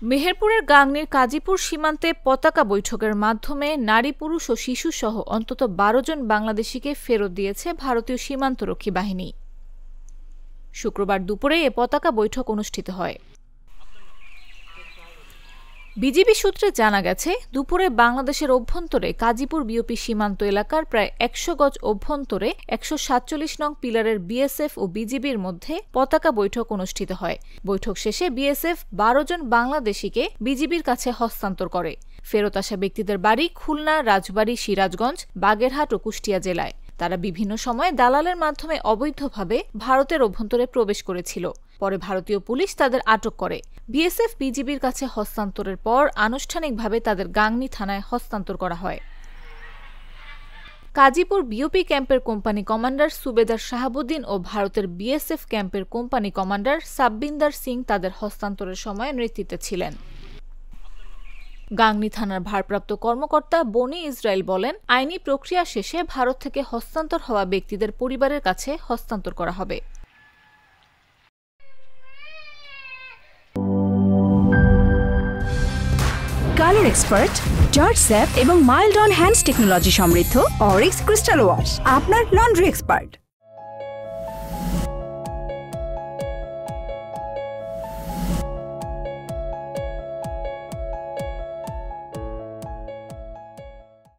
মেহেরপুরের গাংনীর কাজীপুর সীমান্তে পতাকা বৈঠকের মাধ্যমে নারী, পুরুষ ও শিশুসহ অন্তত ১২ জন বাংলাদেশিকে ফেরত দিয়েছে ভারতীয় সীমান্তরক্ষী বাহিনী। শুক্রবার দুপুরে এ পতাকা বৈঠক অনুষ্ঠিত হয়। বিজিবি সূত্রে জানা গেছে, দুপুরে বাংলাদেশের অভ্যন্তরে কাজীপুর বিওপি সীমান্ত এলাকার প্রায় ১০০ গজ অভ্যন্তরে ১৪৭ নং পিলারের বিএসএফ ও বিজিবির মধ্যে পতাকা বৈঠক অনুষ্ঠিত হয়। বৈঠক শেষে বিএসএফ ১২ জন বাংলাদেশিকে বিজিবির কাছে হস্তান্তর করে। ফেরত আসা ব্যক্তিদের বাড়ি খুলনা, রাজবাড়ী, সিরাজগঞ্জ, বাগেরহাট ও কুষ্টিয়া জেলায়। তারা বিভিন্ন সময়ে দালালের মাধ্যমে অবৈধভাবে ভারতের অভ্যন্তরে প্রবেশ করেছিল। পরে ভারতীয় পুলিশ তাদের আটক করে। বিএসএফ বিজিবির কাছে হস্তান্তরের পর আনুষ্ঠানিকভাবে তাদের গাংনী থানায় হস্তান্তর করা হয়। কাজীপুর বিওপি ক্যাম্পের কোম্পানি কমান্ডার সুবেদার শাহাবুদ্দিন ও ভারতের বিএসএফ ক্যাম্পের কোম্পানি কমান্ডার সাববিন্দার সিং তাদের হস্তান্তরের সময় নেতৃত্বে ছিলেন। গাংনী থানার ভারপ্রাপ্ত কর্মকর্তা বনি ইসরায়েল বলেন, আইনি প্রক্রিয়া শেষে ভারত থেকে হস্তান্তর হওয়া ব্যক্তিদের পরিবারের কাছে হস্তান্তর করা হবে। কালার এক্সপার্ট, জর্জ স্যাপ এবং মাইল্ড অন হ্যান্ডস টেকনোলজি সমৃদ্ধ অরিক্স ক্রিস্টাল ওয়াশ আপনার লন্ড্রি এক্সপার্ট।